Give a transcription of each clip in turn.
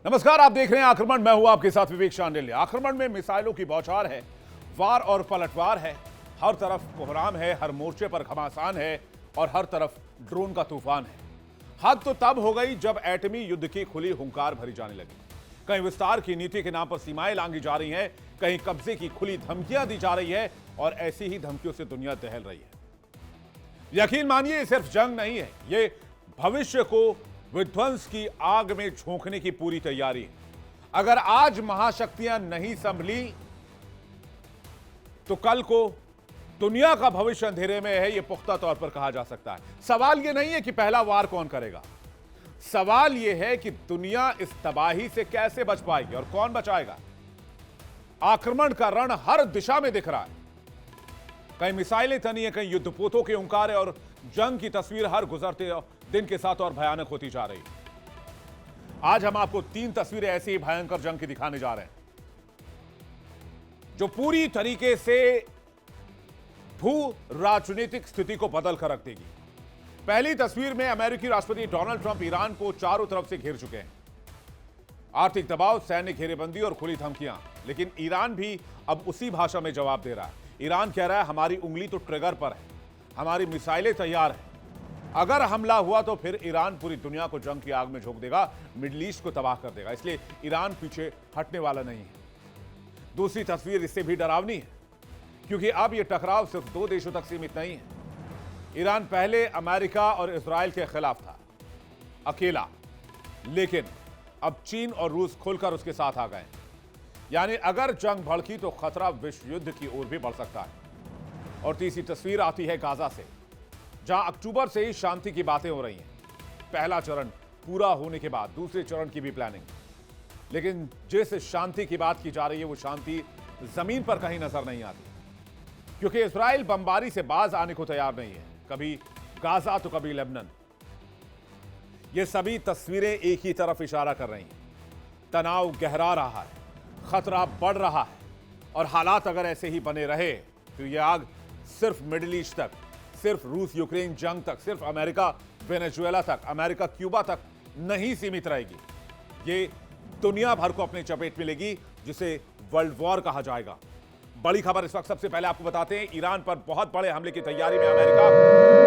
नमस्कार, आप देख रहे हैं आक्रमण। मैं हूं आपके साथ विवेक शांडिल्य। आक्रमण में मिसाइलों की बौछार है, वार और पलटवार है, हर तरफ कोहराम है, हर मोर्चे पर घमासान है और हर तरफ ड्रोन का तूफान है। हद तो तब हो गई जब एटमी युद्ध की खुली हुंकार भरी जाने लगी। कहीं विस्तार की नीति के नाम पर सीमाएं लांघी जा रही हैं, कहीं कब्जे की खुली धमकियां दी जा रही है और ऐसी ही धमकियों से दुनिया दहल रही है। यकीन मानिए, ये सिर्फ जंग नहीं है, ये भविष्य को विध्वंस की आग में झोंकने की पूरी तैयारी है। अगर आज महाशक्तियां नहीं संभली तो कल को दुनिया का भविष्य अंधेरे में है, यह पुख्ता तौर पर कहा जा सकता है। सवाल यह नहीं है कि पहला वार कौन करेगा, सवाल यह है कि दुनिया इस तबाही से कैसे बच पाएगी और कौन बचाएगा। आक्रमण का रण हर दिशा में दिख रहा है, कहीं मिसाइलें तनी है, कहीं युद्धपोतों के हुंकार है और जंग की तस्वीर हर गुजरते दिन के साथ और भयानक होती जा रही है। आज हम आपको 3 तस्वीरें ऐसी भयंकर जंग की दिखाने जा रहे हैं जो पूरी तरीके से भू राजनीतिक स्थिति को बदल कर रख देगी। पहली तस्वीर में अमेरिकी राष्ट्रपति डोनाल्ड ट्रंप ईरान को चारों तरफ से घेर चुके हैं। आर्थिक दबाव, सैन्य घेरेबंदी और खुली धमकियां, लेकिन ईरान भी अब उसी भाषा में जवाब दे रहा है। ईरान कह रहा है, हमारी उंगली तो ट्रिगर पर है, हमारी मिसाइलें तैयार हैं। अगर हमला हुआ तो फिर ईरान पूरी दुनिया को जंग की आग में झोंक देगा, मिडिल ईस्ट को तबाह कर देगा, इसलिए ईरान पीछे हटने वाला नहीं है। दूसरी तस्वीर इससे भी डरावनी है, क्योंकि अब यह टकराव सिर्फ 2 देशों तक सीमित नहीं है। ईरान पहले अमेरिका और इजराइल के खिलाफ था, अकेला, लेकिन अब चीन और रूस खुलकर उसके साथ आ गए। यानी अगर जंग भड़की तो खतरा विश्व युद्ध की ओर भी बढ़ सकता है। और तीसरी तस्वीर आती है गाजा से, जहां अक्टूबर से ही शांति की बातें हो रही हैं। पहला चरण पूरा होने के बाद दूसरे चरण की भी प्लानिंग, लेकिन जिस शांति की बात की जा रही है वो शांति जमीन पर कहीं नजर नहीं आती, क्योंकि इजराइल बमबारी से बाज आने को तैयार नहीं है। कभी गाजा तो कभी लेबनान। ये सभी तस्वीरें एक ही तरफ इशारा कर रही हैं, तनाव गहरा रहा है, खतरा बढ़ रहा है और हालात अगर ऐसे ही बने रहे तो यह आग सिर्फ मिडिल ईस्ट तक, सिर्फ रूस यूक्रेन जंग तक, सिर्फ अमेरिका वेनेजुएला तक, अमेरिका क्यूबा तक नहीं सीमित रहेगी। ये दुनिया भर को अपने चपेट में लेगी, जिसे वर्ल्ड वॉर कहा जाएगा। बड़ी खबर इस वक्त सबसे पहले आपको बताते हैं, ईरान पर बहुत बड़े हमले की तैयारी में अमेरिका।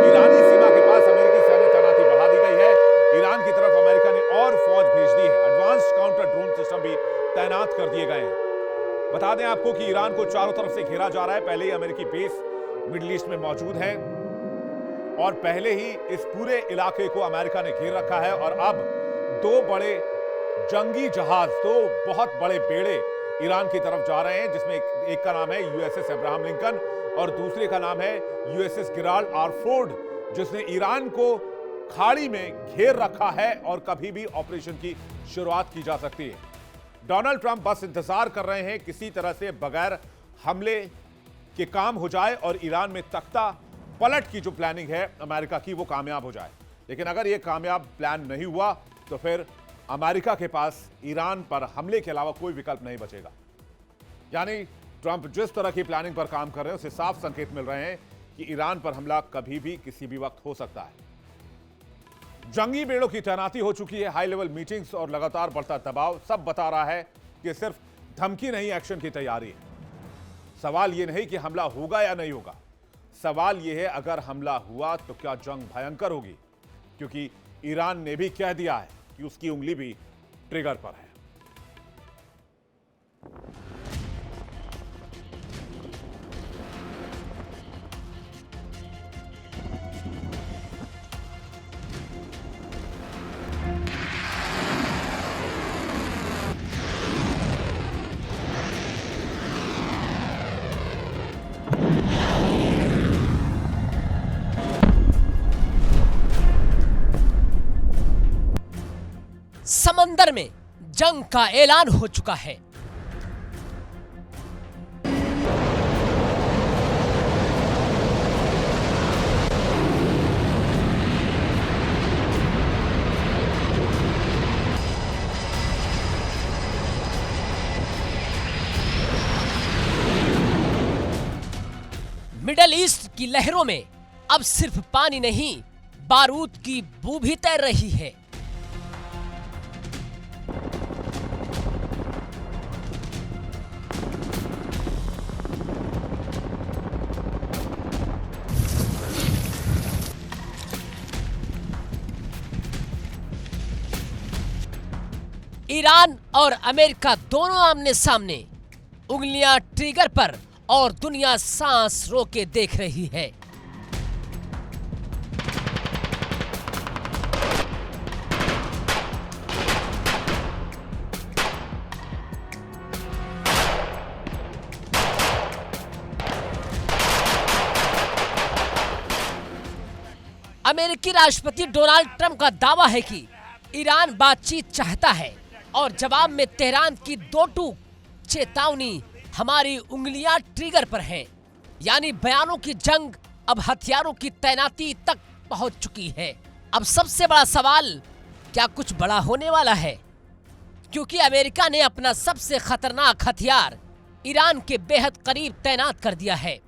ईरानी सीमा के पास अमेरिकी सैन्य तैनाती बढ़ा दी गई है। ईरान की तरफ अमेरिका ने और फौज भेज दी है। एडवांस्ड काउंटर ड्रोन सिस्टम भी तैनात कर दिए गए हैं। बता दें आपको कि ईरान को चारों तरफ से घेरा जा रहा है। पहले ही अमेरिकी बेस मिडिल ईस्ट में मौजूद है और पहले ही इस पूरे इलाके को अमेरिका ने घेर रखा है। और अब 2 बड़े जंगी जहाज, 2 बहुत बड़े बेड़े ईरान की तरफ जा रहे हैं, जिसमें एक का नाम है यूएसएस अब्राहम लिंकन और दूसरे का नाम है यूएसएस गेराल्ड आर फोर्ड, जिसने ईरान को खाड़ी में घेर रखा है और कभी भी ऑपरेशन की शुरुआत की जा सकती है। डोनाल्ड ट्रंप बस इंतजार कर रहे हैं किसी तरह से बगैर हमले के काम हो जाए और ईरान में तख्ता पलट की जो प्लानिंग है अमेरिका की वो कामयाब हो जाए। लेकिन अगर ये कामयाब प्लान नहीं हुआ तो फिर अमेरिका के पास ईरान पर हमले के अलावा कोई विकल्प नहीं बचेगा। यानी ट्रंप जिस तरह की प्लानिंग पर काम कर रहे हैं उससे साफ संकेत मिल रहे हैं कि ईरान पर हमला कभी भी किसी भी वक्त हो सकता है। जंगी बेड़ों की तैनाती हो चुकी है, हाई लेवल मीटिंग्स और लगातार बढ़ता दबाव सब बता रहा है कि सिर्फ धमकी नहीं, एक्शन की तैयारी है। सवाल यह नहीं कि हमला होगा या नहीं होगा, सवाल यह है अगर हमला हुआ तो क्या जंग भयंकर होगी, क्योंकि ईरान ने भी कह दिया है कि उसकी उंगली भी ट्रिगर पर है। समंदर में जंग का ऐलान हो चुका है। मिडल ईस्ट की लहरों में अब सिर्फ पानी नहीं, बारूद की बू भी तैर रही है। ईरान और अमेरिका दोनों आमने सामने, उंगलियां ट्रिगर पर और दुनिया सांस रोके देख रही है। अमेरिकी राष्ट्रपति डोनाल्ड ट्रंप का दावा है कि ईरान बातचीत चाहता है और जवाब में तेहरान की दो टूक चेतावनी हमारी उंगलियां ट्रिगर पर हैं। यानी बयानों की जंग अब हथियारों की तैनाती तक पहुंच चुकी है। अब सबसे बड़ा सवाल, क्या कुछ बड़ा होने वाला है? क्योंकि अमेरिका ने अपना सबसे खतरनाक हथियार ईरान के बेहद करीब तैनात कर दिया है।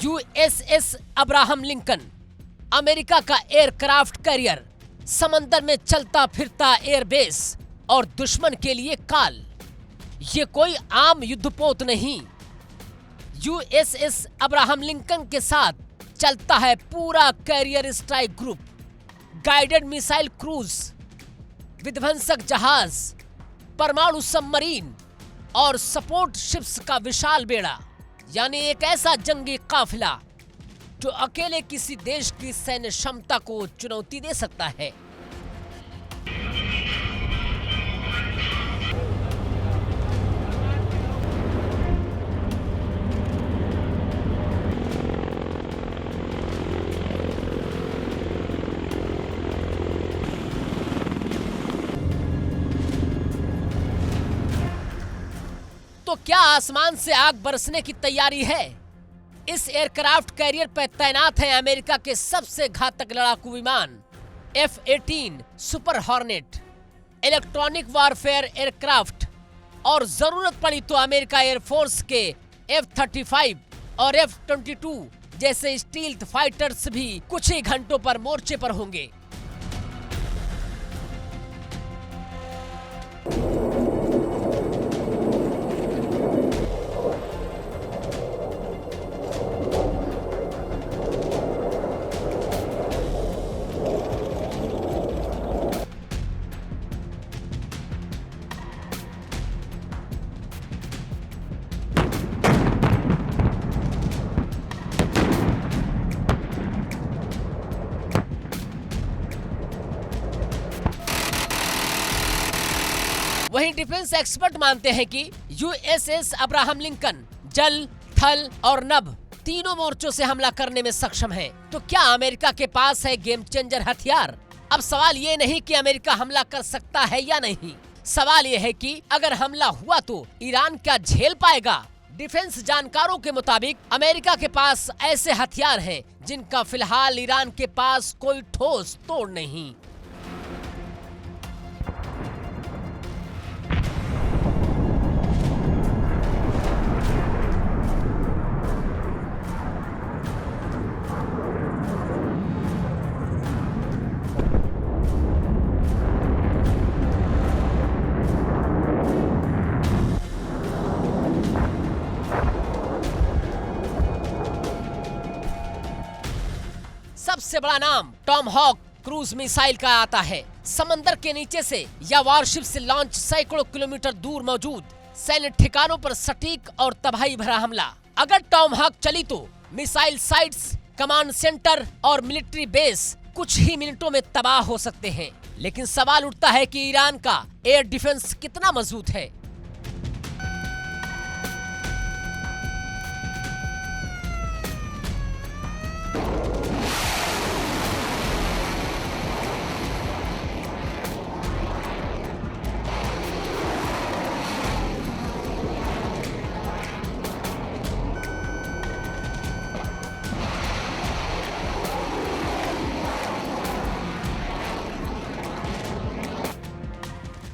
यूएसएस अब्राहम लिंकन, अमेरिका का एयरक्राफ्ट कैरियर, समंदर में चलता फिरता एयरबेस और दुश्मन के लिए काल। ये कोई आम युद्धपोत नहीं। यूएसएस अब्राहम लिंकन के साथ चलता है पूरा carrier strike group, guided missile cruise, विध्वंसक जहाज, परमाणु सबमरीन और सपोर्ट शिप्स का विशाल बेड़ा। यानी एक ऐसा जंगी काफिला जो अकेले किसी देश की सैन्य क्षमता को चुनौती दे सकता है। तो क्या आसमान से आग बरसने की तैयारी है? इस एयरक्राफ्ट कैरियर पर तैनात है अमेरिका के सबसे घातक लड़ाकू विमान F-18 super hornet, electronic warfare aircraft और जरूरत पड़ी तो अमेरिका एयरफोर्स के F-35 और F-22 जैसे स्टील्थ फाइटर्स भी कुछ ही घंटों पर मोर्चे पर होंगे। वहीं डिफेंस एक्सपर्ट मानते हैं कि यूएसएस अब्राहम लिंकन जल, थल और नभ तीनों मोर्चों से हमला करने में सक्षम है। तो क्या अमेरिका के पास है गेम चेंजर हथियार? अब सवाल ये नहीं कि अमेरिका हमला कर सकता है या नहीं, सवाल ये है कि अगर हमला हुआ तो ईरान क्या झेल पाएगा? डिफेंस जानकारों के मुताबिक अमेरिका के पास ऐसे हथियार हैं जिनका फिलहाल ईरान के पास कोई ठोस तोड़ नहीं। सबसे बड़ा नाम टॉमहॉक क्रूज मिसाइल का आता है। समंदर के नीचे से या वॉरशिप से लॉन्च सैकड़ों किलोमीटर दूर मौजूद सैन्य ठिकानों पर सटीक और तबाही भरा हमला। अगर टॉमहॉक चली तो मिसाइल साइट्स, कमांड सेंटर और मिलिट्री बेस कुछ ही मिनटों में तबाह हो सकते हैं। लेकिन सवाल उठता है कि ईरान का एयर डिफेंस कितना मजबूत है।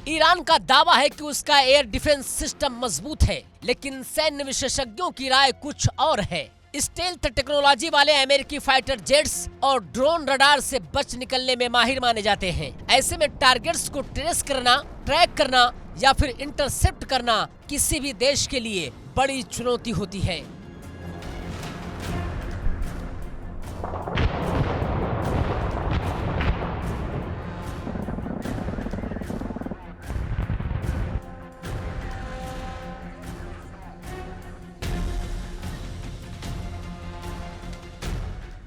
ईरान ईरान का दावा है कि उसका एयर डिफेंस सिस्टम मजबूत है, लेकिन सैन्य विशेषज्ञों की राय कुछ और है। स्टेल्थ टेक्नोलॉजी वाले अमेरिकी फाइटर जेट्स और ड्रोन रडार से बच निकलने में माहिर माने जाते हैं। ऐसे में टारगेट्स को ट्रेस करना, ट्रैक करना या फिर इंटरसेप्ट करना किसी भी देश के लिए बड़ी चुनौती होती है।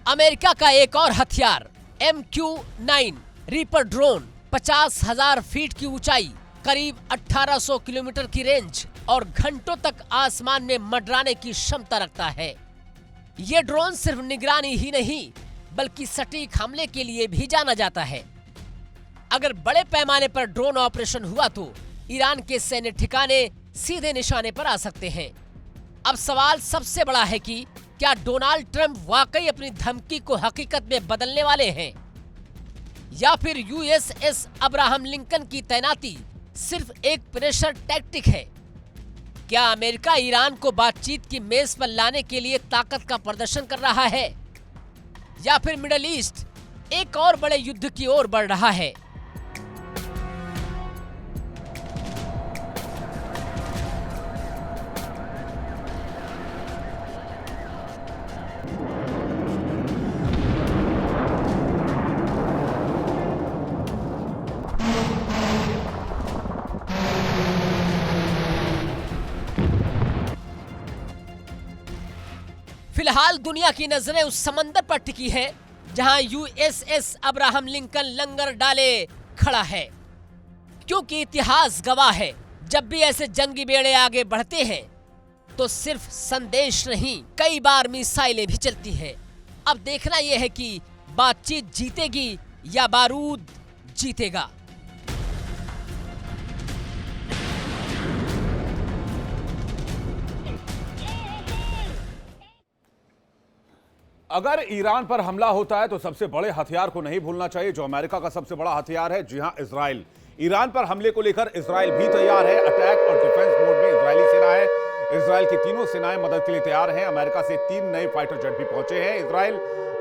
अमेरिका का एक और हथियार MQ-9 रीपर ड्रोन 50,000 फीट की ऊंचाई, करीब 1800 किलोमीटर की रेंज और घंटों तक आसमान में मंडराने की क्षमता रखता है। ये ड्रोन सिर्फ निगरानी ही नहीं बल्कि सटीक हमले के लिए भी जाना जाता है। अगर बड़े पैमाने पर ड्रोन ऑपरेशन हुआ तो ईरान के सैन्य ठिकाने सीधे निशाने पर आ सकते हैं। अब सवाल सबसे बड़ा है कि क्या डोनाल्ड ट्रंप वाकई अपनी धमकी को हकीकत में बदलने वाले हैं, या फिर USS अब्राहम लिंकन की तैनाती सिर्फ एक प्रेशर टैक्टिक है? क्या अमेरिका ईरान को बातचीत की मेज पर लाने के लिए ताकत का प्रदर्शन कर रहा है, या फिर मिडिल ईस्ट एक और बड़े युद्ध की ओर बढ़ रहा है? फिलहाल दुनिया की नजरें उस समंदर पर टिकी है जहां USS अब्राहम लिंकन लंगर डाले खड़ा है, क्योंकि इतिहास गवाह है जब भी ऐसे जंगी बेड़े आगे बढ़ते हैं तो सिर्फ संदेश नहीं, कई बार मिसाइलें भी चलती हैं। अब देखना यह है कि बातचीत जीतेगी या बारूद जीतेगा। अगर ईरान पर हमला होता है तो सबसे बड़े हथियार को नहीं भूलना चाहिए, जो अमेरिका का सबसे बड़ा हथियार है। जी हां, इजराइल। ईरान पर हमले को लेकर इजराइल भी तैयार है। अटैक और डिफेंस मोड में इजरायली सेना है। इजराइल की तीनों सेनाएं मदद के लिए तैयार हैं। अमेरिका से 3 नए फाइटर जेट भी पहुंचे हैं इजराइल,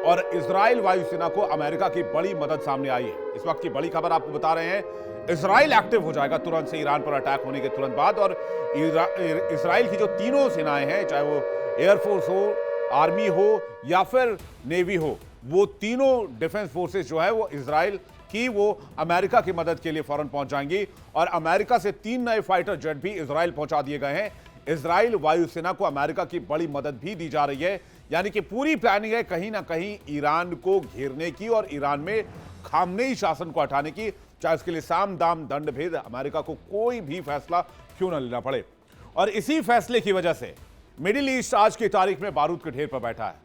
और इजराइल वायुसेना को अमेरिका की बड़ी मदद सामने आई है। इस वक्त की बड़ी खबर आपको बता रहे हैं, इजराइल एक्टिव हो जाएगा तुरंत से ईरान पर अटैक होने के तुरंत बाद। और इजराइल की जो तीनों सेनाएं हैं, चाहे वो एयरफोर्स हो, आर्मी हो या फिर नेवी हो, वो तीनों डिफेंस फोर्सेस जो है वो इजराइल की वो अमेरिका की मदद के लिए फौरन पहुंच जाएंगी। और अमेरिका से 3 नए फाइटर जेट भी इजराइल पहुंचा दिए गए हैं। इजराइल वायुसेना को अमेरिका की बड़ी मदद भी दी जा रही है, यानी कि पूरी प्लानिंग है कहीं ना कहीं ईरान को घेरने की और ईरान में खामनेई शासन को हटाने की, चाहे उसके लिए साम दाम दंड भेद अमेरिका को कोई भी फैसला क्यों ना लेना पड़े। और इसी फैसले की वजह से मिडिल ईस्ट आज की तारीख में बारूद के ढेर पर बैठा है।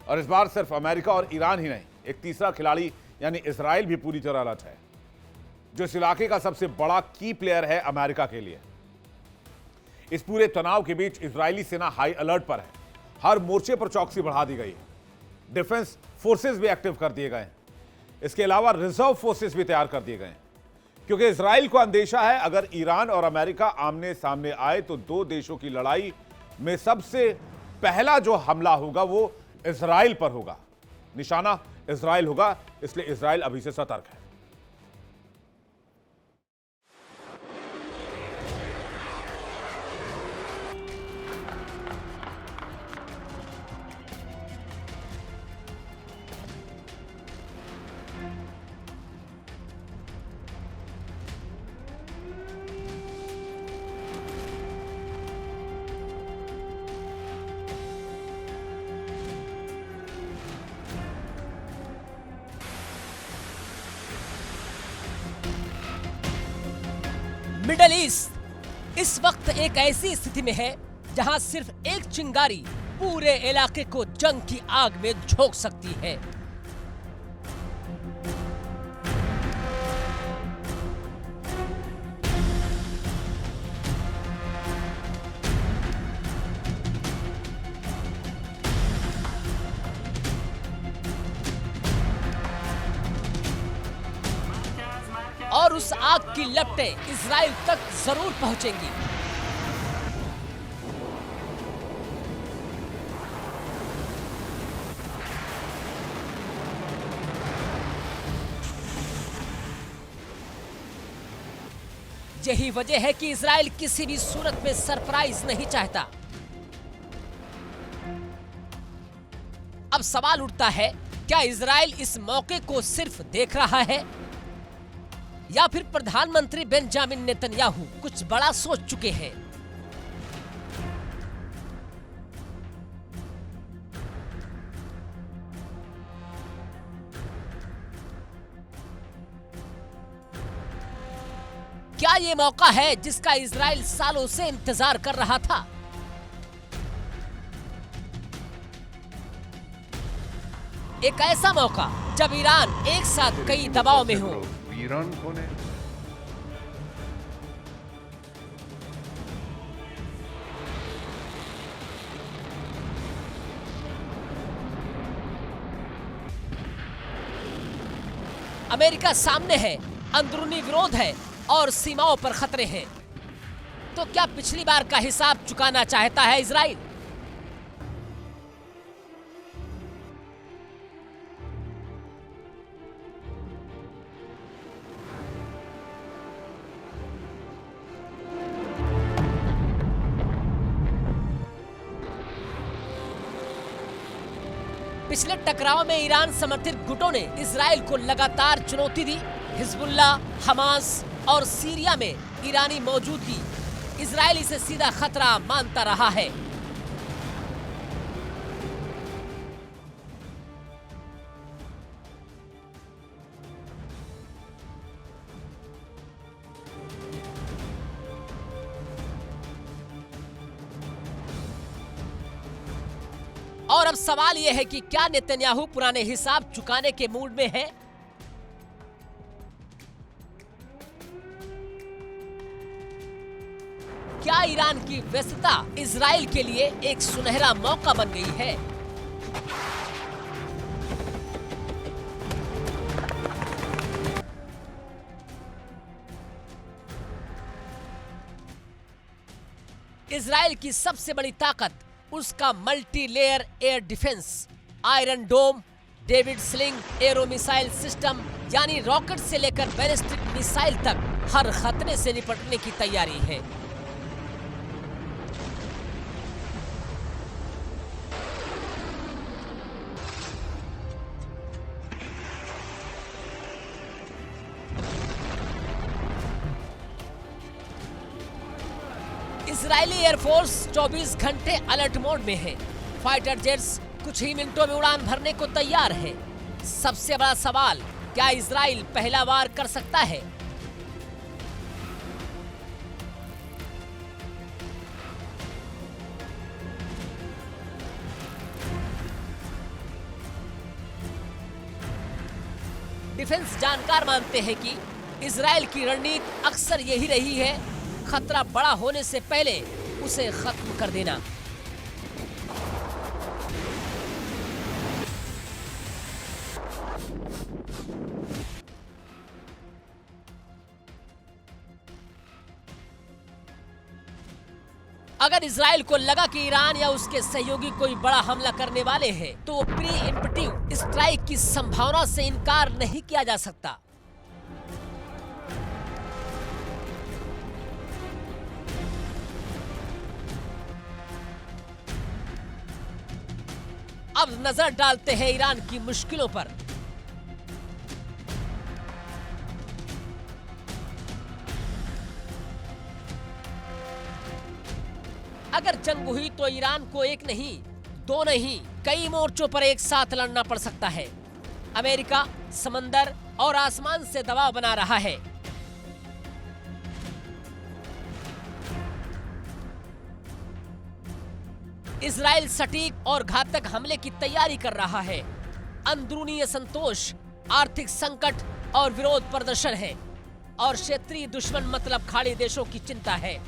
और इस बार सिर्फ अमेरिका और ईरान ही नहीं, एक तीसरा खिलाड़ी यानी इजराइल भी पूरी तरह अलर्ट है, जो इस इलाके का सबसे बड़ा की प्लेयर है अमेरिका के लिए। इस पूरे तनाव के बीच इजरायली सेना हाई अलर्ट पर है। हर मोर्चे पर चौकसी बढ़ा दी गई है। डिफेंस फोर्सेस भी एक्टिव कर दिए गए हैं। इसके अलावा रिजर्व फोर्सेस भी तैयार कर दिए गए हैं, क्योंकि इजराइल को अंदेशा है अगर ईरान और अमेरिका आमने सामने आए तो 2 देशों की लड़ाई में सबसे पहला जो हमला होगा वो इजराइल पर होगा, निशाना इजराइल होगा। इसलिए इजराइल अभी से सतर्क है। मिडल ईस्ट इस वक्त एक ऐसी स्थिति में है जहां सिर्फ एक चिंगारी पूरे इलाके को जंग की आग में झोंक सकती है। और और उस आग की लपटें इजराइल तक जरूर पहुंचेंगी। यही वजह है कि इजराइल किसी भी सूरत में सरप्राइज नहीं चाहता। अब सवाल उठता है, क्या इजराइल इस मौके को सिर्फ देख रहा है या फिर प्रधानमंत्री बेंजामिन नेतन्याहू कुछ बड़ा सोच चुके हैं? क्या ये मौका है जिसका इजराइल सालों से इंतजार कर रहा था? एक ऐसा मौका जब ईरान एक साथ कई दबाव में हो। ईरान कौन है? अमेरिका सामने है, अंदरूनी विरोध है और सीमाओं पर खतरे हैं। तो क्या पिछली बार का हिसाब चुकाना चाहता है इजराइल? पिछले टकराव में ईरान समर्थित गुटों ने इजराइल को लगातार चुनौती दी। हिजबुल्लाह, हमास और सीरिया में ईरानी मौजूदगी इजराइल इसे सीधा खतरा मानता रहा है। और अब सवाल यह है कि क्या नेतन्याहू पुराने हिसाब चुकाने के मूड में है? क्या ईरान की व्यस्तता इजराइल के लिए एक सुनहरा मौका बन गई है? इजराइल की सबसे बड़ी ताकत उसका multi layer air defence, iron dome, David sling arrow missile system, यानी रॉकेट से लेकर बैलिस्टिक मिसाइल तक हर खतरे से निपटने की तैयारी है। इजरायली एयरफोर्स 24 घंटे अलर्ट मोड में है। फाइटर जेट्स कुछ ही मिनटों में उड़ान भरने को तैयार है। सबसे बड़ा सवाल, क्या इजराइल पहला वार कर सकता है? डिफेंस जानकार मानते हैं कि इजराइल की रणनीति अक्सर यही रही है, खतरा बड़ा होने से पहले उसे खत्म कर देना। अगर इजराइल को लगा कि ईरान या उसके सहयोगी कोई बड़ा हमला करने वाले हैं, तो वो प्री इम्पटिव स्ट्राइक की संभावना से इनकार नहीं किया जा सकता। अब नजर डालते हैं ईरान की मुश्किलों पर। अगर जंग हुई तो ईरान को एक नहीं, दो नहीं, कई मोर्चों पर एक साथ लड़ना पड़ सकता है। अमेरिका समंदर और आसमान से दबाव बना रहा है। इजराइल सटीक और घातक हमले की तैयारी कर रहा है। अंदरूनी असंतोष, आर्थिक संकट और विरोध प्रदर्शन है, और क्षेत्रीय दुश्मन मतलब खाड़ी देशों की चिंता है।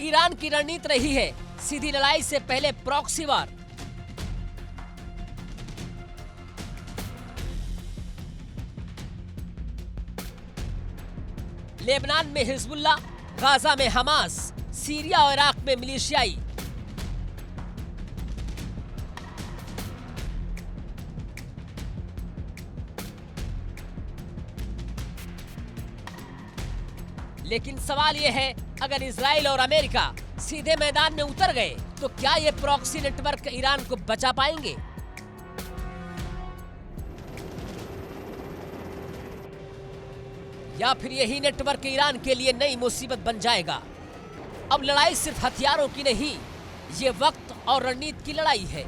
ईरान की रणनीति रही है सीधी लड़ाई से पहले प्रॉक्सी वार। लेबनान में हिजबुल्लाह, गाजा में हमास, सीरिया और इराक में मिलिशियाई। लेकिन सवाल यह है, अगर इजराइल और अमेरिका सीधे मैदान में उतर गए तो क्या ये प्रॉक्सी नेटवर्क ईरान को बचा पाएंगे? या फिर यही नेटवर्क ईरान के लिए नई मुसीबत बन जाएगा? अब लड़ाई सिर्फ हथियारों की नहीं, ये वक्त और रणनीति की लड़ाई है।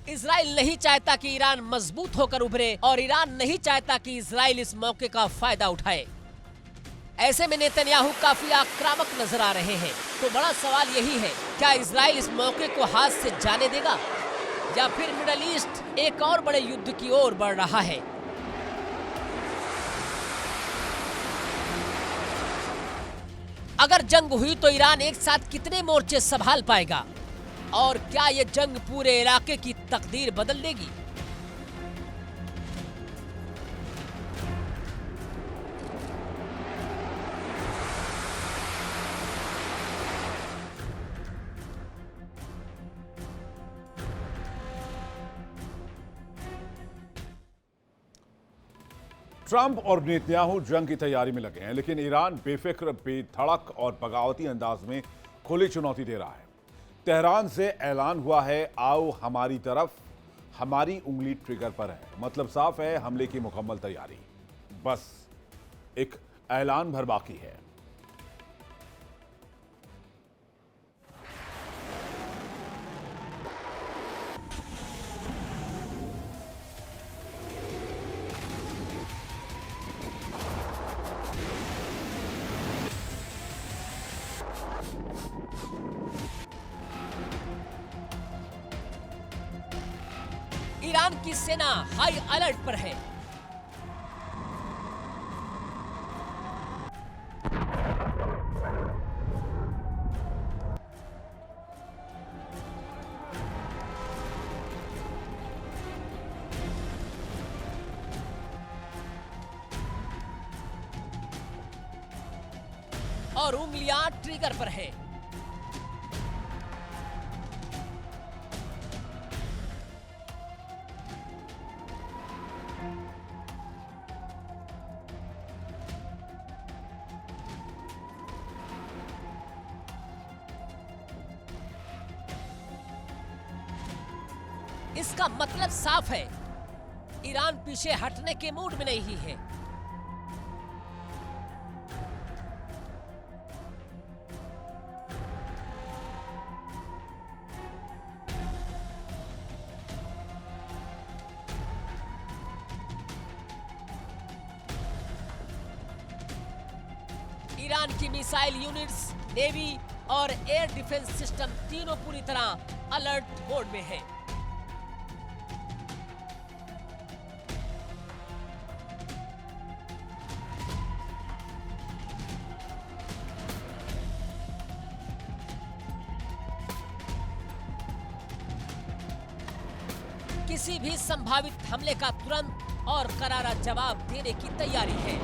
इजराइल नहीं चाहता कि ईरान मजबूत होकर उभरे और ईरान नहीं चाहता कि इजराइल इस मौके का फायदा उठाए। ऐसे में नेतन्याहू काफी आक्रामक नजर आ रहे हैं। तो बड़ा सवाल यही है, क्या इजराइल इस मौके को हाथ से जाने देगा या फिर मिडल ईस्ट एक और बड़े युद्ध की ओर बढ़ रहा है? अगर जंग हुई तो ईरान एक साथ कितने मोर्चे संभाल पाएगा और क्या यह जंग पूरे इलाके की तकदीर बदल देगी? ट्रंप और नेतन्याहू जंग की तैयारी में लगे हैं, लेकिन ईरान बेफिक्र, बेधड़क और बगावती अंदाज में खुली चुनौती दे रहा है। तेहरान से ऐलान हुआ है, आओ हमारी तरफ, हमारी उंगली ट्रिगर पर है। मतलब साफ है, हमले की मुकम्मल तैयारी, बस एक ऐलान भर बाकी है। ईरान की सेना हाई अलर्ट पर है। और उंगलियां ट्रिगर पर है। इसका मतलब साफ है, ईरान पीछे हटने के मूड में नहीं है। ईरान की मिसाइल यूनिट्स, नेवी और एयर डिफेंस सिस्टम तीनों पूरी तरह अलर्ट मोड में है। किसी भी संभावित हमले का तुरंत और करारा जवाब देने की तैयारी है।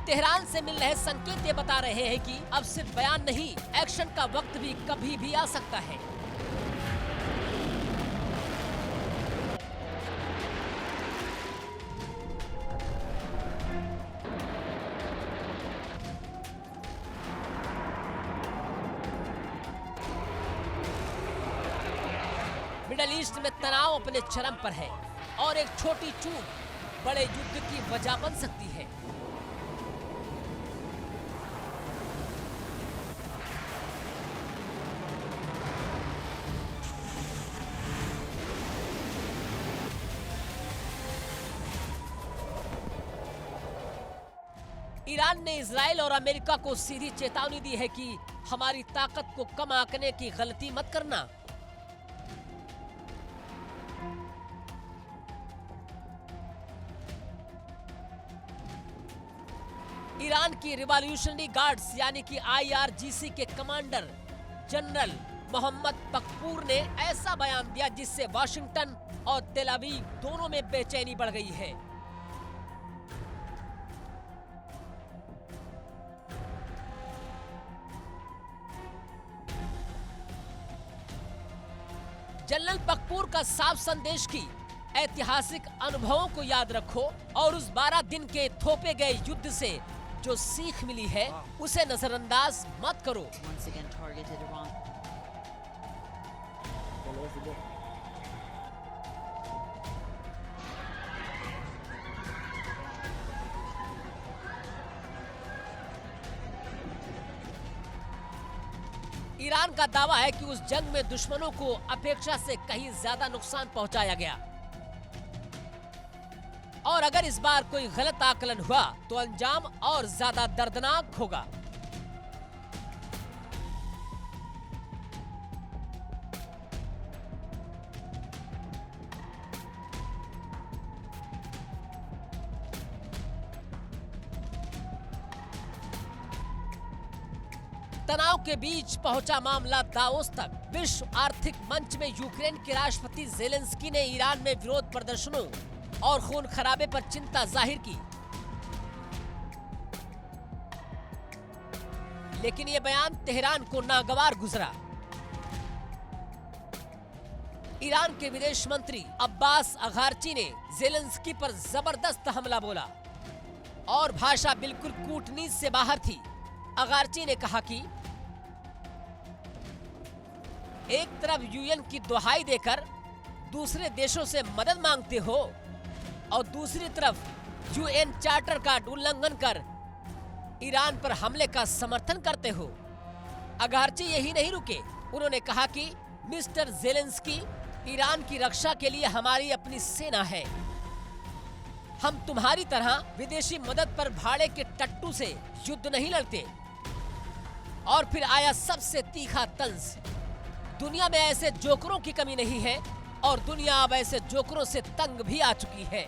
तेहरान से मिल रहे संकेत ये बता रहे हैं कि अब सिर्फ बयान नहीं, एक्शन का वक्त भी कभी भी आ सकता है। मिडल ईस्ट में तनाव अपने चरम पर है और एक छोटी चूक बड़े युद्ध की वजह बन सकती है। ईरान ने इजराइल और अमेरिका को सीधी चेतावनी दी है कि हमारी ताकत को कम आंकने की गलती मत करना। ईरान की रिवॉल्यूशनरी गार्ड्स यानी कि IRGC के कमांडर जनरल मोहम्मद बकपूर ने ऐसा बयान दिया जिससे वाशिंगटन और तेल अवीव दोनों में बेचैनी बढ़ गई है। जनरल बकपूर का साफ संदेश की ऐतिहासिक अनुभवों को याद रखो और उस 12 दिन के थोपे गए युद्ध से जो सीख मिली है उसे नजरअंदाज मत करो। Once again targeted Iran. Iran का दावा है कि उस जंग में दुश्मनों को अपेक्षा से कहीं ज्यादा नुकसान पहुंचाया गया और अगर इस बार कोई गलत आकलन हुआ तो अंजाम और ज्यादा दर्दनाक होगा। तनाव के बीच पहुंचा मामला दावोस तक। विश्व आर्थिक मंच में यूक्रेन के राष्ट्रपति जेलेंस्की ने ईरान में विरोध प्रदर्शनों और खून खराबे पर चिंता जाहिर की, लेकिन यह बयान तेहरान को नागवार गुजरा। ईरान के विदेश मंत्री अब्बास अगारची ने जेलेंस्की पर जबरदस्त हमला बोला और भाषा बिल्कुल कूटनीति से बाहर थी। अगारची ने कहा कि एक तरफ यूएन की दुहाई देकर दूसरे देशों से मदद मांगते हो और दूसरी तरफ यूएन चार्टर का उल्लंघन कर ईरान पर हमले का समर्थन करते हो। अगारची यही नहीं रुके, उन्होंने कहा कि मिस्टर जेलेंस्की, ईरान की रक्षा के लिए हमारी अपनी सेना है। हम तुम्हारी तरह विदेशी मदद पर भाड़े के टट्टू से युद्ध नहीं लड़ते। और फिर आया सबसे तीखा तंज, दुनिया में ऐसे जोकरों की कमी नहीं है और दुनिया अब ऐसे जोकरों से तंग भी आ चुकी है।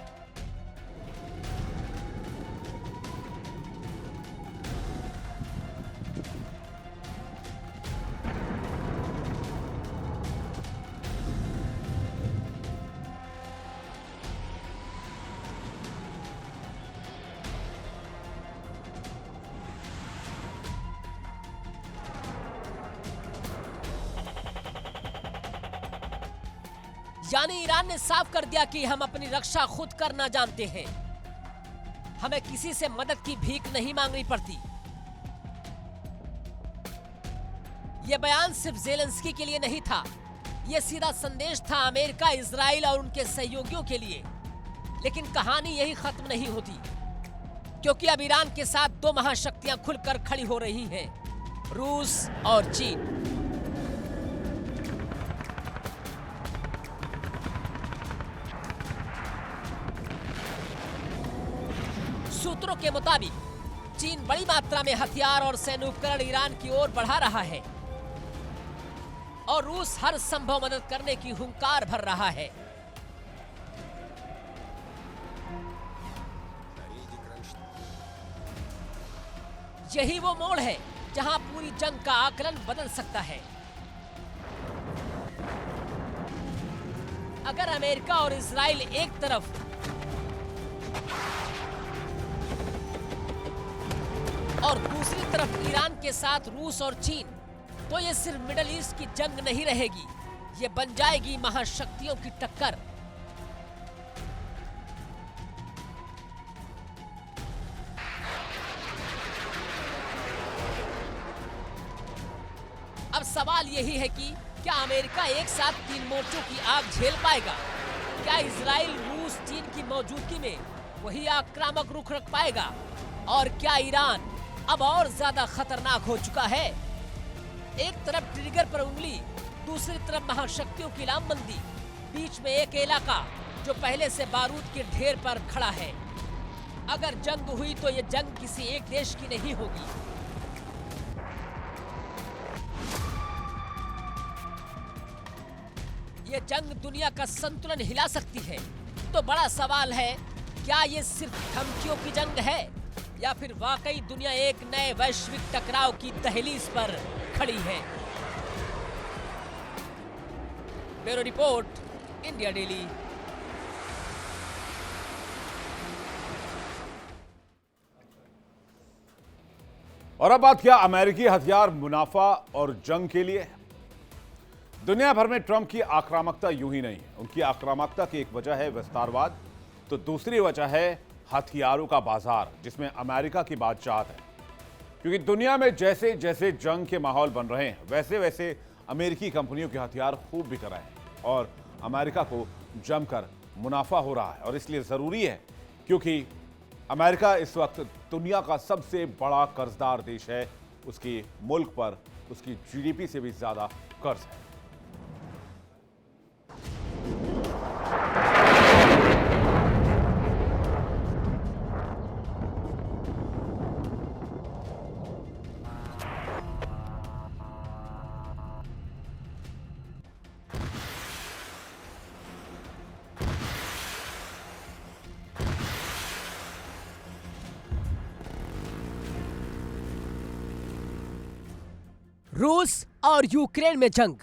यानी ईरान ने साफ कर दिया कि हम अपनी रक्षा खुद करना जानते हैं, हमें किसी से मदद की भीख नहीं मांगनी पड़ती। यह बयान सिर्फ जेलेंस्की के लिए नहीं था, यह सीधा संदेश था अमेरिका, इजराइल और उनके सहयोगियों के लिए। लेकिन कहानी यही खत्म नहीं होती, क्योंकि अब ईरान के साथ दो महाशक्तियां खुलकर खड़ी हो रही हैं, रूस और चीन। सूत्रों के मुताबिक चीन बड़ी मात्रा में हथियार और सैन्य उपकरण ईरान की ओर बढ़ा रहा है और रूस हर संभव मदद करने की हुंकार भर रहा है। यही वो मोड़ है जहां पूरी जंग का आकलन बदल सकता है। अगर अमेरिका और इजराइल एक तरफ और दूसरी तरफ ईरान के साथ रूस और चीन, तो ये सिर्फ मिडिल ईस्ट की जंग नहीं रहेगी, ये बन जाएगी महाशक्तियों की टक्कर। अब सवाल यही है कि क्या अमेरिका एक साथ 3 मोर्चों की आग झेल पाएगा? क्या इजराइल, रूस, चीन की मौजूदगी में वही आक्रामक रुख रख पाएगा? और क्या ईरान अब और ज्यादा खतरनाक हो चुका है? एक तरफ ट्रिगर पर उंगली, दूसरी तरफ महाशक्तियों की लामबंदी, बीच में एक इलाका जो पहले से बारूद के ढेर पर खड़ा है। अगर जंग हुई तो ये जंग किसी एक देश की नहीं होगी। ये जंग दुनिया का संतुलन हिला सकती है। तो बड़ा सवाल है, क्या ये सिर्फ धमकियों की जंग है या फिर वाकई दुनिया एक नए वैश्विक टकराव की दहलीज पर खड़ी है? Bureau report, India daily. और अब बात, क्या अमेरिकी हथियार मुनाफा और जंग के लिए? दुनिया भर में ट्रंप की आक्रामकता यूं ही नहीं है। उनकी आक्रामकता की एक वजह है विस्तारवाद, तो दूसरी वजह है हथियारों का बाजार, जिसमें अमेरिका की बात चाहत है। क्योंकि दुनिया में जैसे जैसे जंग के माहौल बन रहे हैं, वैसे वैसे अमेरिकी कंपनियों के हथियार खूब बिक रहे हैं और अमेरिका को जमकर मुनाफा हो रहा है। और इसलिए जरूरी है, क्योंकि अमेरिका इस वक्त दुनिया का सबसे बड़ा कर्जदार देश है। उसके मुल्क पर उसकी जीडीपी से भी ज्यादा कर्ज है। रूस और यूक्रेन में जंग।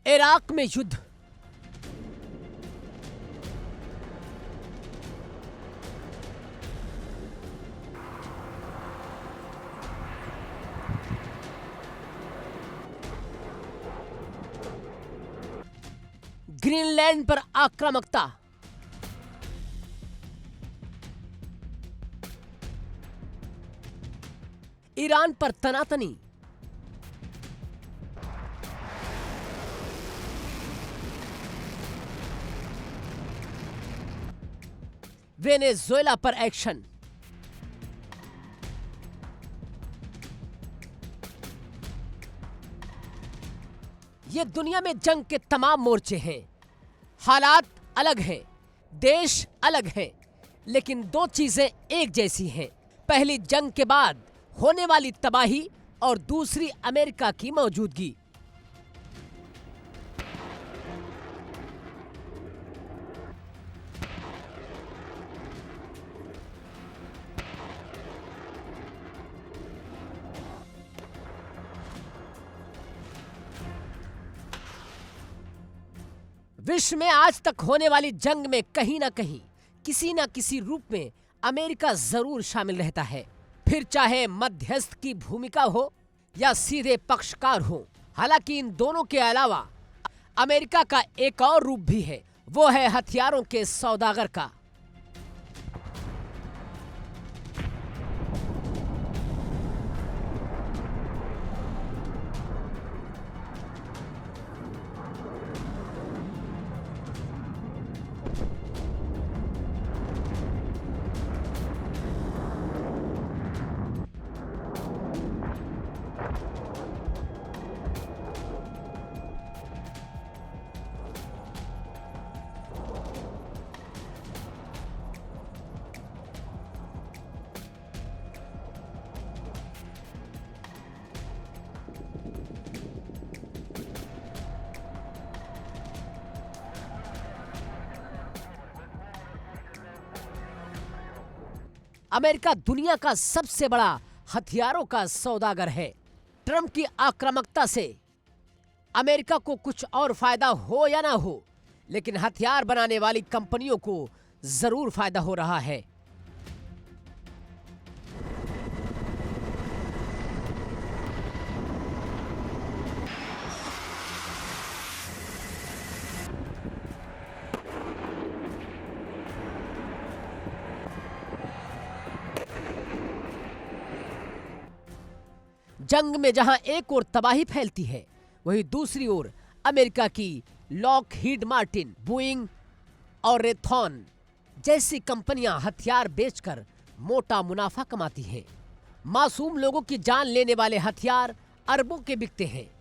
इराक में युद्ध। ग्रीनलैंड पर आक्रामकता। ईरान पर तनातनी। वेनेजुएला पर एक्शन। ये दुनिया में जंग के तमाम मोर्चे हैं। हालात अलग हैं, देश अलग हैं, लेकिन दो चीजें एक जैसी हैं। पहली, जंग के बाद होने वाली तबाही, और दूसरी, अमेरिका की मौजूदगी। विश्व में आज तक होने वाली जंग में कहीं ना कहीं, किसी ना किसी रूप में अमेरिका जरूर शामिल रहता है, फिर चाहे मध्यस्थ की भूमिका हो या सीधे पक्षकार हो। हालांकि इन दोनों के अलावा अमेरिका का एक और रूप भी है, वो है हथियारों के सौदागर का। अमेरिका दुनिया का सबसे बड़ा हथियारों का सौदागर है। ट्रंप की आक्रामकता से अमेरिका को कुछ और फायदा हो या ना हो, लेकिन हथियार बनाने वाली कंपनियों को जरूर फायदा हो रहा है। जंग में जहां एक ओर तबाही फैलती है, वहीं दूसरी ओर अमेरिका की लॉकहीड मार्टिन, बोइंग और रेथॉन जैसी कंपनियां हथियार बेचकर मोटा मुनाफा कमाती हैं। मासूम लोगों की जान लेने वाले हथियार अरबों के बिकते हैं।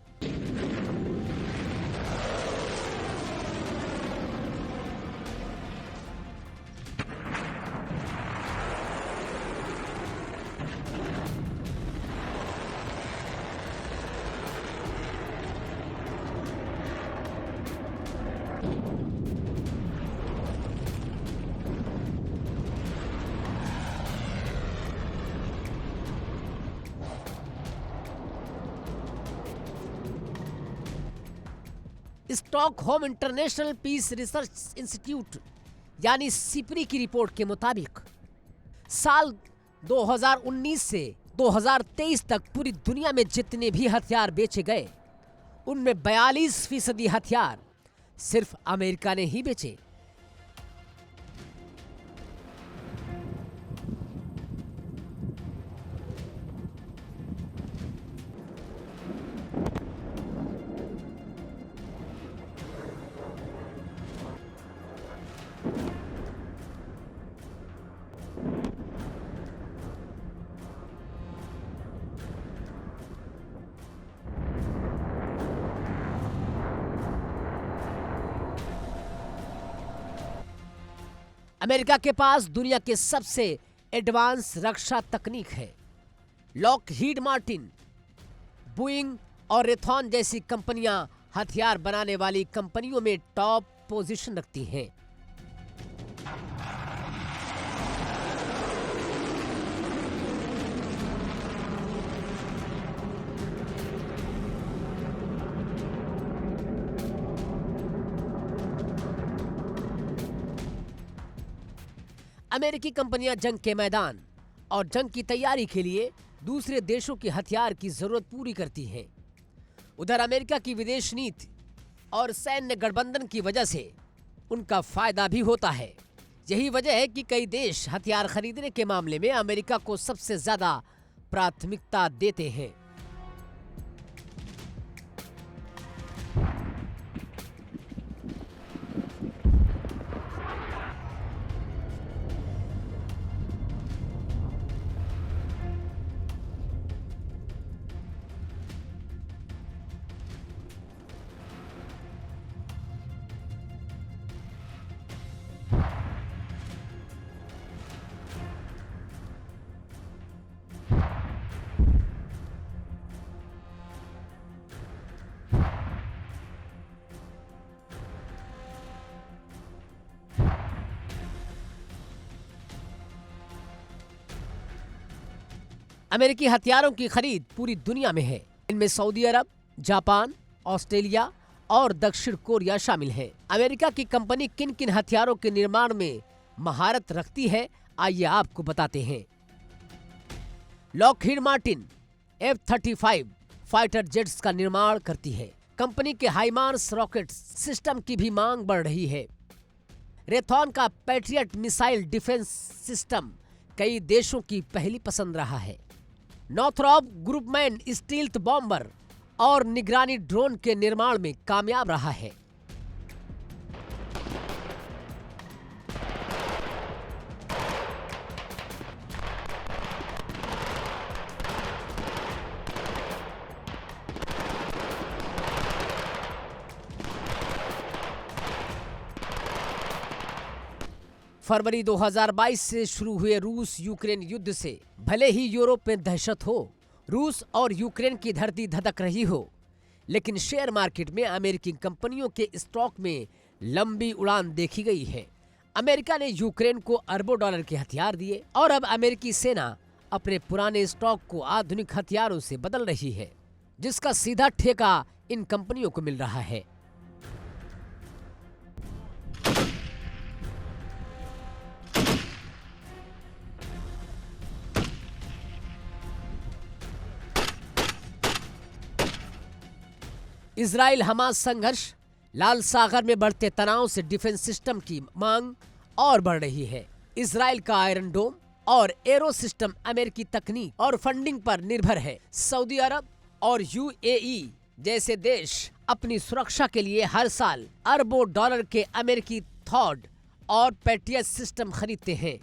Stockholm International Peace Research Institute यानी सिपरी की रिपोर्ट के मुताबिक साल 2019 से 2023 तक पूरी दुनिया में जितने भी हथियार बेचे गए उनमें 42% हथियार सिर्फ अमेरिका ने ही बेचे। अमेरिका के पास दुनिया के सबसे एडवांस रक्षा तकनीक है। लॉकहीड मार्टिन, बोइंग और रेथॉन जैसी कंपनियां हथियार बनाने वाली कंपनियों में टॉप पोजीशन रखती हैं। अमेरिकी कंपनियां जंग के मैदान और जंग की तैयारी के लिए दूसरे देशों के हथियार की जरूरत पूरी करती हैं। उधर अमेरिका की विदेश नीति और सैन्य गठबंधन की वजह से उनका फायदा भी होता है। यही वजह है कि कई देश हथियार खरीदने के मामले में अमेरिका को सबसे ज्यादा प्राथमिकता देते हैं। अमेरिकी हथियारों की खरीद पूरी दुनिया में है। इनमें सऊदी अरब, जापान, ऑस्ट्रेलिया और दक्षिण कोरिया शामिल हैं। अमेरिका की कंपनी किन किन हथियारों के निर्माण में महारत रखती है, आइए आपको बताते हैं। Lockheed Martin F-35 fighter jets का निर्माण करती है। कंपनी के हाइमार्स रॉकेट सिस्टम की भी मांग बढ़ रही है। रेथॉन का पैट्रियट मिसाइल डिफेंस सिस्टम कई देशों की पहली पसंद रहा है। नॉर्थरॉप ग्रुपमैन स्टील्थ बॉम्बर और निगरानी ड्रोन के निर्माण में कामयाब रहा है। फरवरी 2022 से शुरू हुए रूस यूक्रेन युद्ध से भले ही यूरोप में दहशत हो, रूस और यूक्रेन की धरती धधक रही हो, लेकिन शेयर मार्केट में अमेरिकी कंपनियों के स्टॉक में लंबी उड़ान देखी गई है। अमेरिका ने यूक्रेन को अरबों डॉलर के हथियार दिए और अब अमेरिकी सेना अपने पुराने स्टॉक को आधुनिक हथियारों से बदल रही है, जिसका सीधा ठेका इन कंपनियों को मिल रहा है। इजराइल हमास संघर्ष, लाल सागर में बढ़ते तनाव से डिफेंस सिस्टम की मांग और बढ़ रही है। इजराइल का आयरन डोम और एरो सिस्टम अमेरिकी तकनीक और फंडिंग पर निर्भर है। सऊदी अरब और UAE जैसे देश अपनी सुरक्षा के लिए हर साल अरबों डॉलर के अमेरिकी थॉड और पैट्रियट सिस्टम खरीदते हैं।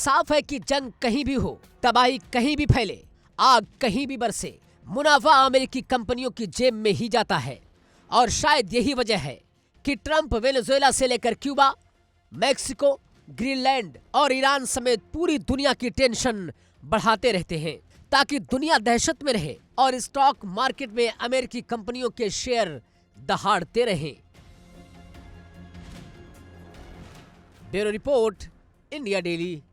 साफ है कि जंग कहीं भी हो, तबाही कहीं भी फैले, आग कहीं भी बरसे, मुनाफा अमेरिकी कंपनियों की जेब में ही जाता है। और शायद यही वजह है कि ट्रंप वेनेजुएला से लेकर क्यूबा, मैक्सिको, ग्रीनलैंड और ईरान समेत पूरी दुनिया की टेंशन बढ़ाते रहते हैं, ताकि दुनिया दहशत में रहे और स्टॉक मार्केट में अमेरिकी कंपनियों के शेयर दहाड़ते रहें। Bureau report, India daily.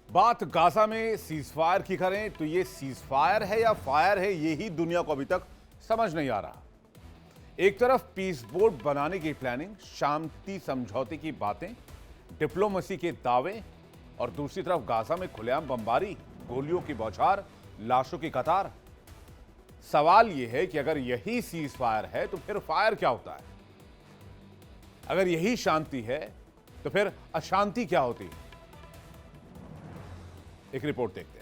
बात गाजा में सीजफायर की करें तो ये सीजफायर है या फायर है, यही दुनिया को अभी तक समझ नहीं आ रहा। एक तरफ पीस बोर्ड बनाने की प्लानिंग, शांति समझौते की बातें, डिप्लोमेसी के दावे, और दूसरी तरफ गाजा में खुलेआम बमबारी, गोलियों की बौछार, लाशों की कतार। सवाल यह है कि अगर यही सीज फायर है तो फिर फायर क्या होता है? अगर यही शांति है तो फिर अशांति क्या होती है? एक रिपोर्ट देखते हैं।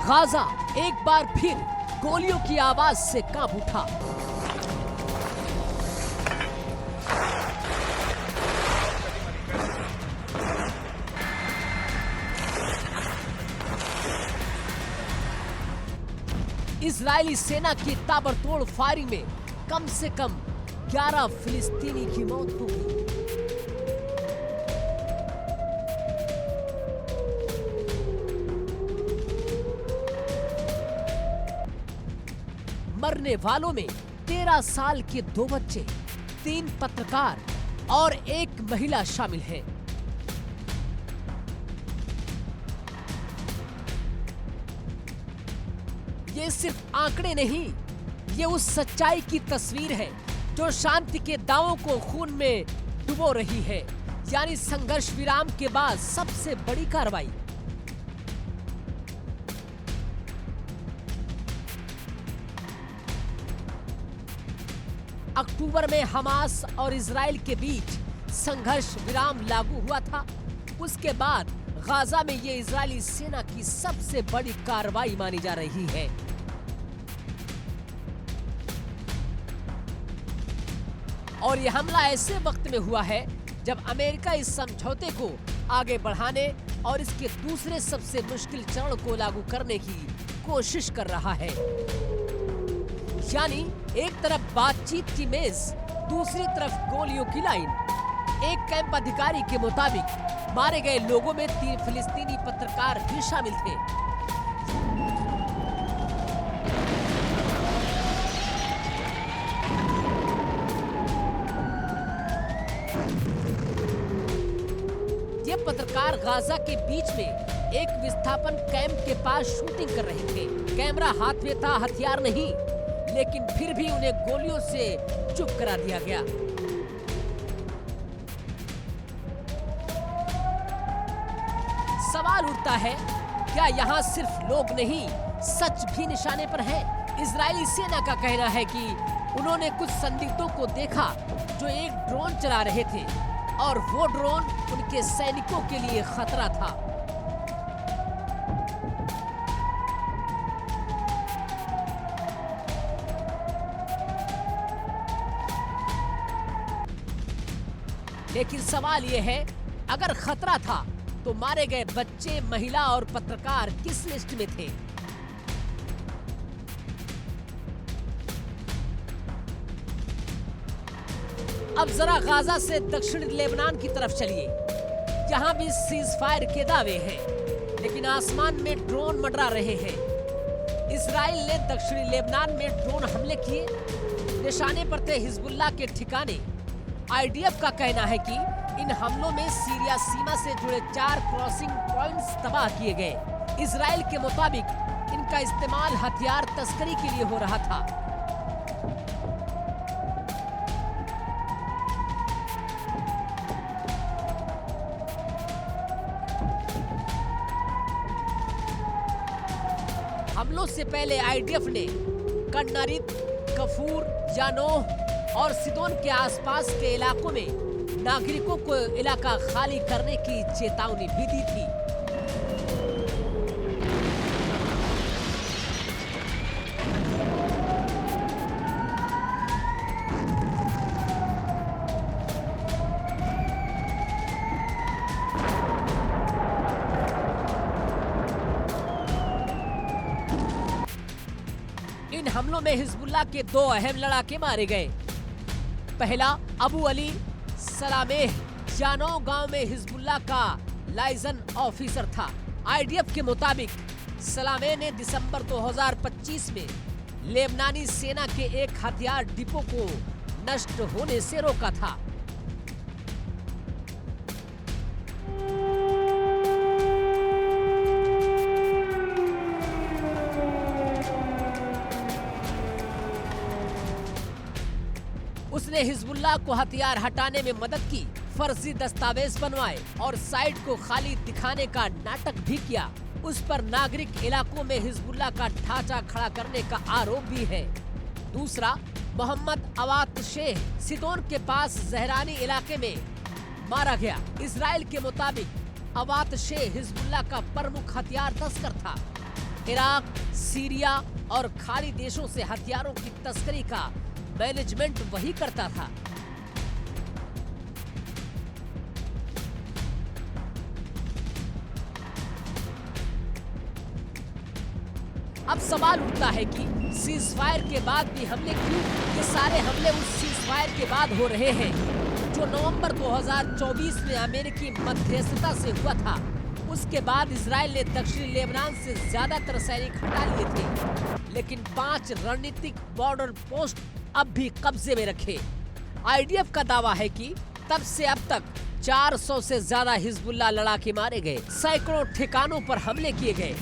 गाजा एक बार फिर गोलियों की आवाज से कांप उठा। इजरायली सेना की ताबड़तोड़ फायरिंग में कम से कम 11 फिलिस्तीनी की मौत हो गई। मरने वालों में 13 साल के 2 बच्चे, 3 पत्रकार और 1 महिला शामिल हैं। ये सिर्फ आंकड़े नहीं, ये उस सच्चाई की तस्वीर है जो शांति के दावों को खून में डुबो रही है। यानी संघर्ष विराम के बाद सबसे बड़ी कार्रवाई। अक्टूबर में हमास और इजराइल के बीच संघर्ष विराम लागू हुआ था। उसके बाद गाजा में ये इजरायली सेना की सबसे बड़ी कार्रवाई मानी जा रही है। और ये हमला ऐसे वक्त में हुआ है जब अमेरिका इस समझौते को आगे बढ़ाने और इसके दूसरे सबसे मुश्किल चरण को लागू करने की कोशिश कर रहा है। यानी एक तरफ बातचीत की मेज, दूसरी तरफ गोलियों की लाइन। एक कैंप अधिकारी के मुताबिक मारे गए लोगों में 3 फिलिस्तीनी पत्रकार भी शामिल थे। ये पत्रकार गाजा के बीच में एक विस्थापन कैंप के पास शूटिंग कर रहे थे। कैमरा हाथ में था, हथियार नहीं, लेकिन फिर भी उन्हें गोलियों से चुप करा दिया गया। सवाल उठता है, क्या यहाँ सिर्फ लोग नहीं, सच भी निशाने पर है? इजरायली सेना का कहना है कि उन्होंने कुछ संदिग्धों को देखा जो एक ड्रोन चला रहे थे और वो ड्रोन उनके सैनिकों के लिए खतरा था। लेकिन सवाल यह है, अगर खतरा था तो मारे गए बच्चे, महिला और पत्रकार किस लिस्ट में थे? अब जरा गाजा से दक्षिण लेबनान की तरफ चलिए। यहाँ भी सीजफायर के दावे हैं, लेकिन आसमान में ड्रोन मंडरा रहे हैं। इजराइल ने दक्षिणी लेबनान में ड्रोन हमले किए, निशाने पर थे हिजबुल्लाह के ठिकाने। आईडीएफ का कहना है कि इन हमलों में सीरिया सीमा से जुड़े 4 क्रॉसिंग पॉइंट्स तबाह किए गए। इजराइल के मुताबिक इनका इस्तेमाल हथियार तस्करी के लिए हो रहा था। हमलों से पहले आईडीएफ ने कन्नारित, कफूर, यानोह और सिदोन के आसपास के इलाकों में नागरिकों को इलाका खाली करने की चेतावनी भी दी थी। इन हमलों में हिजबुल्लाह के 2 अहम लड़ाके मारे गए। पहला अबू अली सलामेह यानोह गांव में हिजबुल्लाह का लाइजन ऑफिसर था। आईडीएफ के मुताबिक सलामेह ने दिसंबर 2025 में लेबनानी सेना के एक हथियार डिपो को नष्ट होने से रोका था। उसने हिजबुल्लाह को हथियार हटाने में मदद की, फर्जी दस्तावेज बनवाए और साइट को खाली दिखाने का नाटक भी किया। उस पर नागरिक इलाकों में हिजबुल्लाह का ढांचा खड़ा करने का आरोप भी है। दूसरा, मोहम्मद अवात शेख सिदोन के पास जहरानी इलाके में मारा गया। इजराइल के मुताबिक अवात शेख हिजबुल्लाह का प्रमुख हथियार तस्कर था। इराक, सीरिया और खाड़ी देशों से हथियारों की तस्करी का मैनेजमेंट वही करता था। अब सवाल उठता है कि सीज फायर के बाद भी हमले क्यों? ये सारे हमले उस सीज फायर के बाद हो रहे हैं जो नवंबर 2024 में अमेरिकी मध्यस्थता से हुआ था। उसके बाद इजराइल ने दक्षिणी लेबनान से ज्यादातर सैनिक हटा लिए थे, लेकिन 5 रणनीतिक बॉर्डर पोस्ट अब भी कब्जे में रखे। आईडीएफ का दावा है कि तब से अब तक 400 से ज्यादा हिजबुल्लाह लड़ाके मारे गए, सैकड़ों ठिकानों पर हमले किए गए।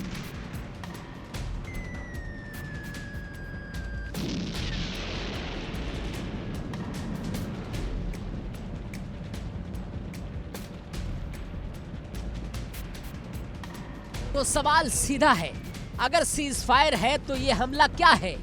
तो सवाल सीधा है, अगर सीज फायर है तो ये हमला क्या है?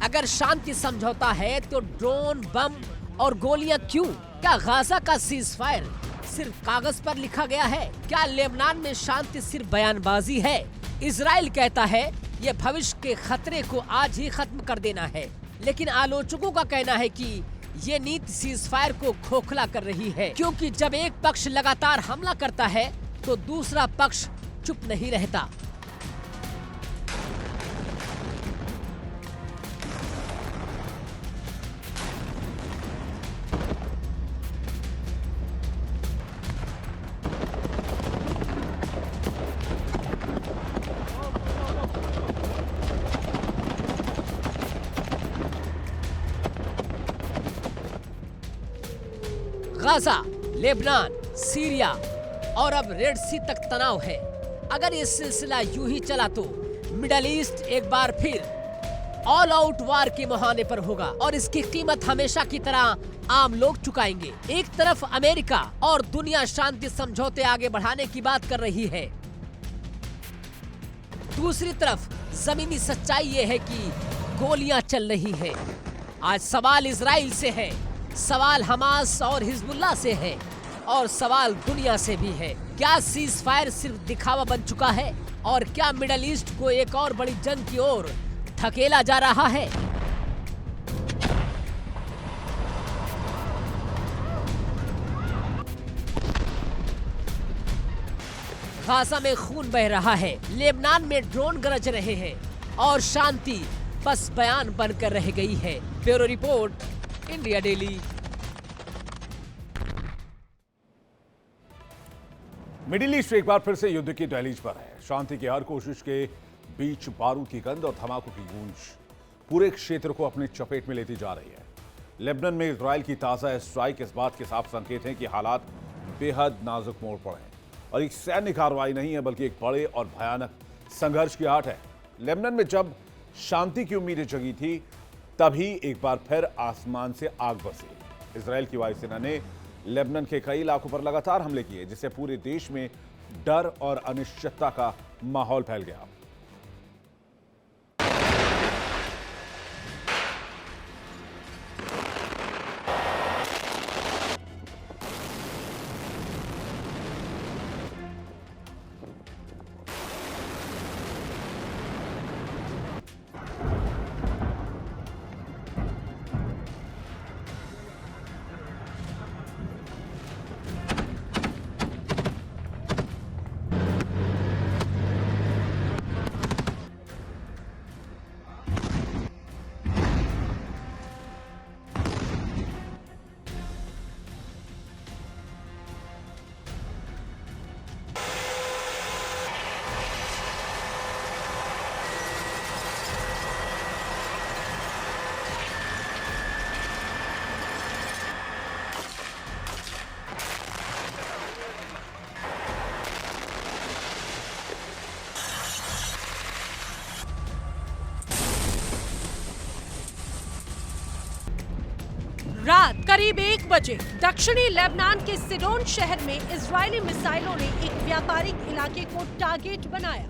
अगर शांति समझौता है तो ड्रोन, बम और गोलियां क्यों? क्या गाजा का सीज फायर सिर्फ कागज पर लिखा गया है? क्या लेबनान में शांति सिर्फ बयानबाजी है? इजराइल कहता है ये भविष्य के खतरे को आज ही खत्म कर देना है, लेकिन आलोचकों का कहना है कि ये नीति सीज फायर को खोखला कर रही है, क्योंकि जब एक पक्ष लगातार हमला करता है तो दूसरा पक्ष चुप नहीं रहता। गाजा, लेबनान, सीरिया और अब रेड सी तक तनाव है। अगर ये सिलसिला यूं ही चला तो मिडल ईस्ट एक बार फिर ऑल आउट वार के मुहाने पर होगा और इसकी कीमत हमेशा की तरह आम लोग चुकाएंगे। एक तरफ अमेरिका और दुनिया शांति समझौते आगे बढ़ाने की बात कर रही है, दूसरी तरफ जमीनी सच्चाई ये है कि गोलियां चल रही है। आज सवाल इजराइल से है, सवाल हमास और हिजबुल्लाह से है और सवाल दुनिया से भी है। क्या सीज फायर सिर्फ दिखावा बन चुका है और क्या मिडल ईस्ट को एक और बड़ी जंग की ओर धकेला जा रहा है? गाजा में खून बह रहा है, लेबनान में ड्रोन गरज रहे हैं और शांति बस बयान बनकर रह गई है। Bureau report, India daily. Middle east एक बार फिर से युद्ध की दहलीज पर है। शांति की हर कोशिश के बीच बारूद की गंध और धमाकों की गूंज पूरे क्षेत्र को अपनी चपेट में लेती जा रही है। लेबनान में इजराइल की ताजा स्ट्राइक इस बात के साफ संकेत हैं कि हालात बेहद नाजुक मोड़ पर हैं और एक सैन्य कार्रवाई नहीं है बल्कि एक बड़े और भयानक संघर्ष की आड़ है। लेबनान में जब शांति की उम्मीदें जगी थी तभी एक बार फिर आसमान से आग बरसी। इजराइल की वायुसेना ने लेबनान के कई इलाकों पर लगातार हमले किए, जिससे पूरे देश में डर और अनिश्चितता का माहौल फैल गया। करीब 1 बजे दक्षिणी लेबनान के सिडोन शहर में इजरायली मिसाइलों ने एक व्यापारिक इलाके को टारगेट बनाया।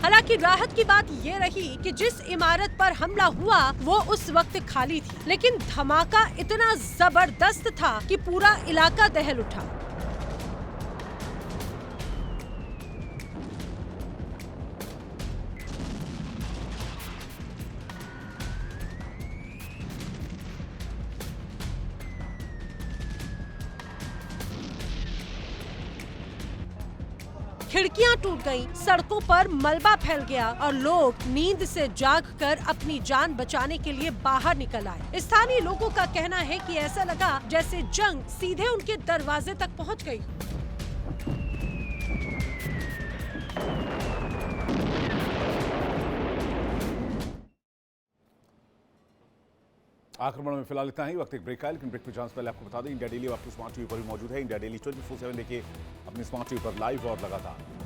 हालांकि राहत की बात ये रही कि जिस इमारत पर हमला हुआ वो उस वक्त खाली थी, लेकिन धमाका इतना जबरदस्त था कि पूरा इलाका दहल उठा। खिड़कियां टूट गईं, सड़कों पर मलबा फैल गया और लोग नींद से जागकर अपनी जान बचाने के लिए बाहर निकल आए। स्थानीय लोगों का कहना है कि ऐसा लगा जैसे जंग सीधे उनके दरवाजे तक पहुंच गई। आक्रमण में फिलहाल इतना ही। वक्त एक ब्रेक है, लेकिन ब्रेक पे जाने से पहले आपको बता दें इंडिया डेली आपकी स्मार्ट टीवी पर भी मौजूद है। इंडिया डेली 24/7 देखिए अपनी स्मार्ट टीवी पर लाइव और लगातार।